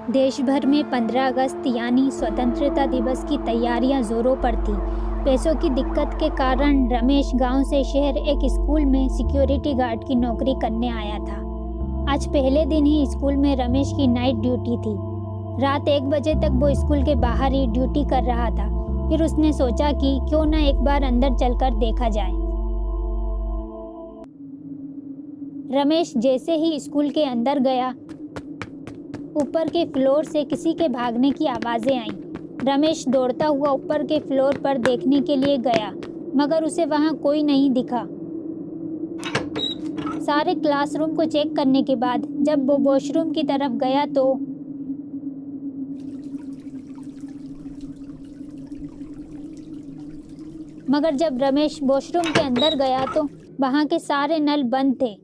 देश भर में 15 अगस्त यानी स्वतंत्रता दिवस की तैयारियां जोरों पर थी। पैसों की दिक्कत के कारण रमेश गांव से शहर एक स्कूल में सिक्योरिटी गार्ड की नौकरी करने आया था। आज पहले दिन ही स्कूल में रमेश की नाइट ड्यूटी थी। रात 1 बजे तक वो स्कूल के बाहर ही ड्यूटी कर रहा था। फिर उसने सोचा कि क्यों ना एक बार अंदर चलकर देखा जाए। रमेश जैसे ही स्कूल के अंदर गया, ऊपर के फ्लोर से किसी के भागने की आवाज़ें आईं। रमेश दौड़ता हुआ ऊपर के फ्लोर पर देखने के लिए गया, मगर उसे वहां कोई नहीं दिखा। सारे क्लासरूम को चेक करने के बाद जब वो वॉशरूम की तरफ गया तो मगर जब रमेश वॉशरूम के अंदर गया तो वहां के सारे नल बंद थे।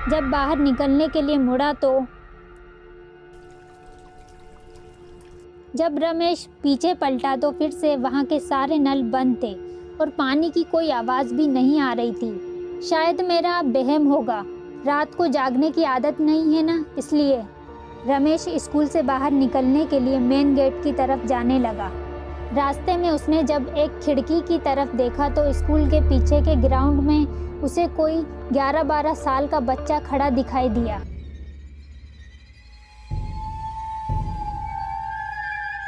जब बाहर निकलने के लिए मुड़ा तो जब रमेश पीछे पलटा तो फिर से वहां के सारे नल बंद थे और पानी की कोई आवाज़ भी नहीं आ रही थी। शायद मेरा वहम होगा, रात को जागने की आदत नहीं है ना, इसलिए। रमेश स्कूल से बाहर निकलने के लिए मेन गेट की तरफ जाने लगा। रास्ते में उसने जब एक खिड़की की तरफ देखा तो स्कूल के पीछे के ग्राउंड में उसे कोई 11-12 साल का बच्चा खड़ा दिखाई दिया।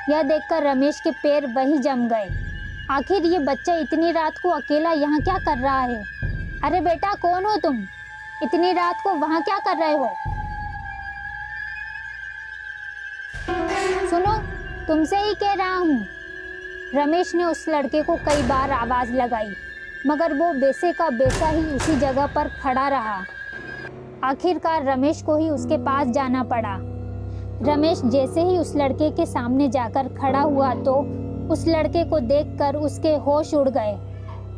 यह देखकर रमेश के पैर वहीं जम गए। आखिर ये बच्चा इतनी रात को अकेला यहाँ क्या कर रहा है? अरे बेटा, कौन हो तुम? इतनी रात को वहाँ क्या कर रहे हो? सुनो, तुमसे ही कह रहा हूँ। रमेश ने उस लड़के को कई बार आवाज़ लगाई, मगर वो वैसे का वैसा ही उसी जगह पर खड़ा रहा। आखिरकार रमेश को ही उसके पास जाना पड़ा। रमेश जैसे ही उस लड़के के सामने जाकर खड़ा हुआ तो उस लड़के को देखकर उसके होश उड़ गए।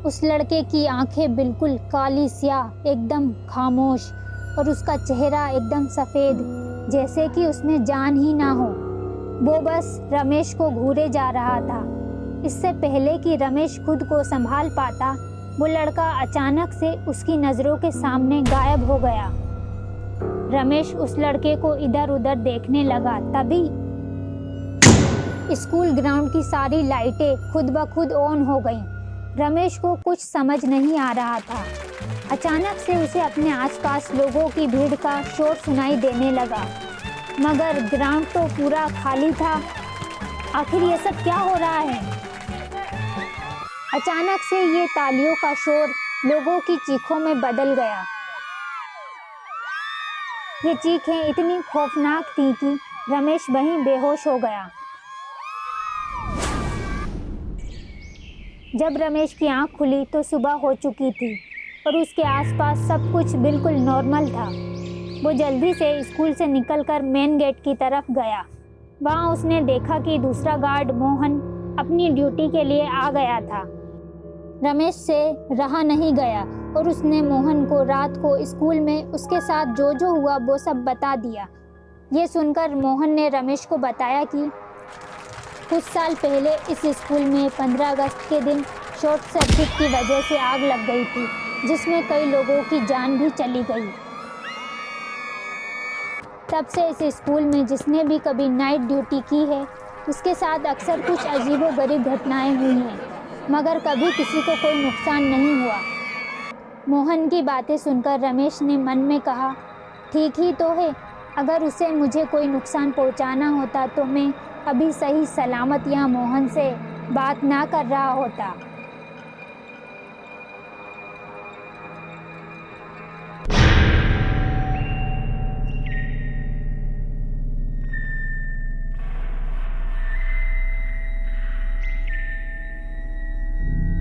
उस लड़के की आंखें बिल्कुल काली स्याह, एकदम खामोश, और उसका चेहरा एकदम सफ़ेद, जैसे कि उसमें जान ही ना हो। वो बस रमेश को घूरे जा रहा था। इससे पहले कि रमेश खुद को संभाल पाता, वो लड़का अचानक से उसकी नज़रों के सामने गायब हो गया। रमेश उस लड़के को इधर उधर देखने लगा। तभी स्कूल ग्राउंड की सारी लाइटें खुद ब खुद ऑन हो गईं। रमेश को कुछ समझ नहीं आ रहा था। अचानक से उसे अपने आसपास लोगों की भीड़ का शोर सुनाई देने लगा, मगर ग्राउंड तो पूरा खाली था। आखिर ये सब क्या हो रहा है? अचानक से ये तालियों का शोर लोगों की चीखों में बदल गया। ये चीखें इतनी खौफनाक थी कि रमेश वहीं बेहोश हो गया। जब रमेश की आंख खुली तो सुबह हो चुकी थी और उसके आसपास सब कुछ बिल्कुल नॉर्मल था। वो जल्दी से स्कूल से निकलकर मेन गेट की तरफ गया। वहाँ उसने देखा कि दूसरा गार्ड मोहन अपनी ड्यूटी के लिए आ गया था। रमेश से रहा नहीं गया और उसने मोहन को रात को स्कूल में उसके साथ जो जो हुआ वो सब बता दिया। ये सुनकर मोहन ने रमेश को बताया कि कुछ साल पहले इस स्कूल में 15 अगस्त के दिन शॉर्ट सर्किट की वजह से आग लग गई थी, जिसमें कई लोगों की जान भी चली गई। तब से इस स्कूल में जिसने भी कभी नाइट ड्यूटी की है, उसके साथ अक्सर कुछ अजीबोगरीब घटनाएं हुई हैं, मगर कभी किसी को कोई नुकसान नहीं हुआ। मोहन की बातें सुनकर रमेश ने मन में कहा, ठीक ही तो है। अगर उसे मुझे कोई नुकसान पहुंचाना होता तो मैं अभी सही सलामत यहाँ मोहन से बात ना कर रहा होता।